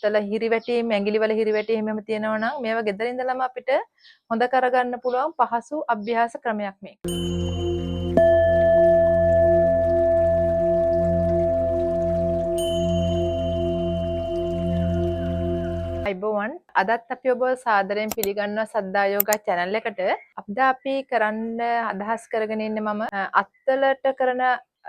අත්තල හිරිවැටීම් ඇඟිලි වල හිරිවැටීම් එහෙම තියෙනවා නම් මේවා ගෙදර ඉඳලම අපිට හොඳ කරගන්න පුළුවන් පහසු අභ්‍යාස ක්‍රමයක් මේක. අයිබෝවන් අදත් අපි ඔබ සාදරයෙන් පිළිගන්නවා සද්දා යෝගා channel එකට. අද අපි කරන්න අදහස් කරගෙන ඉන්නේ මම අත්තලට කරන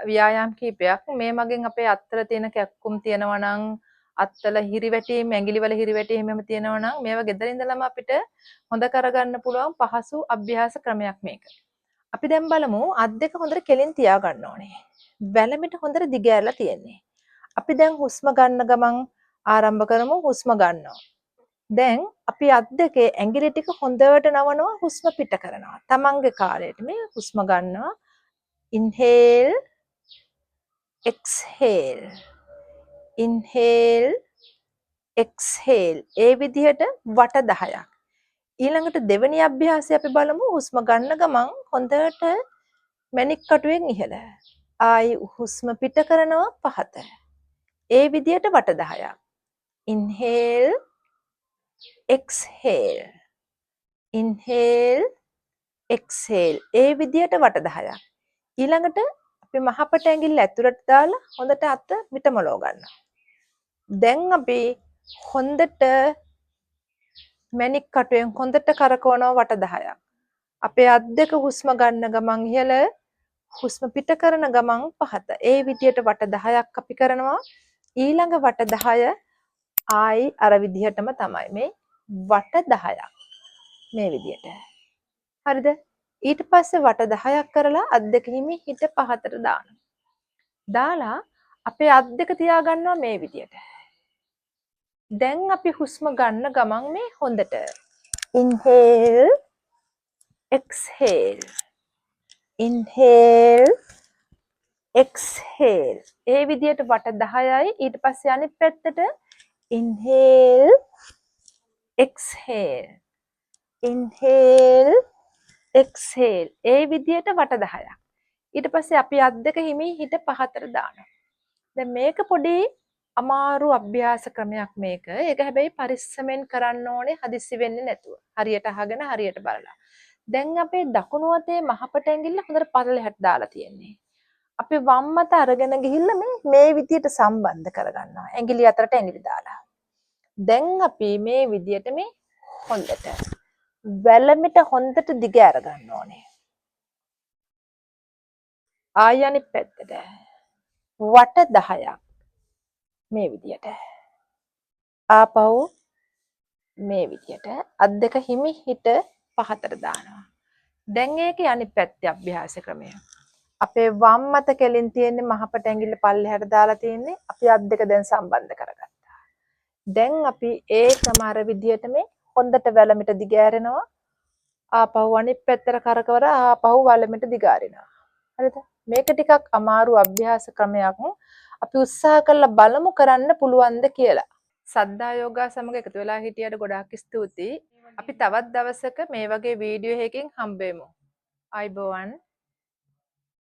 ව්‍යායාම් කීපයක්. මේ මගෙන් අපේ අත්තල තියෙන කැක්කුම් තියෙනවා නම් අත්තල හිරිවැටීම් ඇඟිලි වල හිරිවැටීම් එහෙම තියෙනවා නම් මේවා ගෙදර ඉඳලම අපිට හොඳ කරගන්න පුළුවන් පහසු අභ්‍යාස ක්‍රමයක් මේක. අපි දැන් බලමු අත් දෙක හොඳට කෙලින් තියා ගන්න ඕනේ. වැලමිට හොඳට දිග ඇරලා තියෙන්නේ. අපි දැන් හුස්ම ගන්න ගමන් ආරම්භ කරමු හුස්ම ගන්නවා. දැන් අපි අත් දෙකේ ඇඟිලි ටික හොඳට නවනවා හුස්ම පිට කරනවා. තමන්ගේ කාලයට මේ හුස්ම ගන්නවා. inhale exhale inhale exhale ඒ විදිහට වට 10ක්. ඊළඟට දෙවෙනි අභ්‍යාසය අපි බලමු හුස්ම ගන්න ගමන් හොඳට මැණික් කටුවෙන් ඉහළ. ආයි හුස්ම පිට කරනවා පහත. ඒ විදිහට වට 10ක්. inhale exhale inhale exhale ඒ විදිහට වට 10ක්. ඊළඟට අපි මහපට ඇඟිල්ල ඇතුළට දාලා හොඳට අත මිටමලව ගන්නවා. දැන් අපි හොඳට මැණික් කටුවෙන් හොඳට කරකවනවා වට 10ක්. අපේ අත් දෙක හුස්ම ගන්න ගමන් ඉහළ හුස්ම පිට කරන ගමන් පහත. ඒ විදිහට වට 10ක් අපි කරනවා. ඊළඟ වට 10 ආයි අර විදිහටම තමයි මේ වට 10ක් මේ විදිහට. හරිද? ඊට පස්සේ වට 10ක් කරලා අත් දෙක හිමි හිත පහතට දානවා. දාලා අපේ අත් දෙක තියා ගන්නවා මේ විදිහට. දැන් අපි හුස්ම ගන්න ගමන් මේ හොඳට inhale exhale inhale exhale ඒ විදිහට වට 10යි ඊට පස්සේ අනිත් පැත්තට inhale exhale inhale exhale ඒ විදිහට වට 10ක්. ඊට පස්සේ අපි අත් දෙක හිමි හිත පහතට දානවා. දැන් මේක පොඩි අමාරු අභ්‍යාස ක්‍රමයක් මේක. ඒක හැබැයි පරිස්සමෙන් කරන්න ඕනේ හදිස්සි වෙන්නේ නැතුව. හරියට අහගෙන හරියට බලලා. දැන් අපේ දකුණු අතේ මහපට ඇඟිල්ල හොඳට පල්ලෙහාට දාලා තියෙන්නේ. අපි වම් අත අරගෙන ගිහිල්ලා මේ විදියට සම්බන්ධ කරගන්නවා. ඇඟිලි අතරට ඇඟිලි දාලා. දැන් අපි මේ විදියට මේ හොඳට වැලමිට හොඳට දිග අර ගන්න ඕනේ. ආය අනිත් පැත්තට වට 10ක් මේ විදියට. ආපහු මේ විදියට අත් දෙක හිමි හිට පහතට දානවා. දැන් ඒකේ අනිත් පැත්තේ අභ්‍යාස ක්‍රමය. අපේ වම් අත කෙලින් තියෙන්නේ මහපට ඇඟිල්ල පල්ලෙහාට දාලා තියෙන්නේ. අපි අත් දෙක දැන් සම්බන්ධ කරගත්තා. දැන් අපි ඒකම අර විදියට මේ හොඳට වැලමිට දිග ඇරෙනවා. ආපහු අනිත් පැත්තට කරකවර ආපහු වැලමිට දිග අරිනවා. හරිද? මේක ටිකක් අමාරු අභ්‍යාස ක්‍රමයක්. අපි උත්සාහ කරලා බලමු කරන්න පුළුවන්ද කියලා. සද්දා යෝගා සමග එකතු වෙලා හිටියට ගොඩාක් ස්තුතියි. අපි තවත් දවසක මේ වගේ වීඩියෝ එකකින් හම්බ වෙමු. ආයිබෝවන්.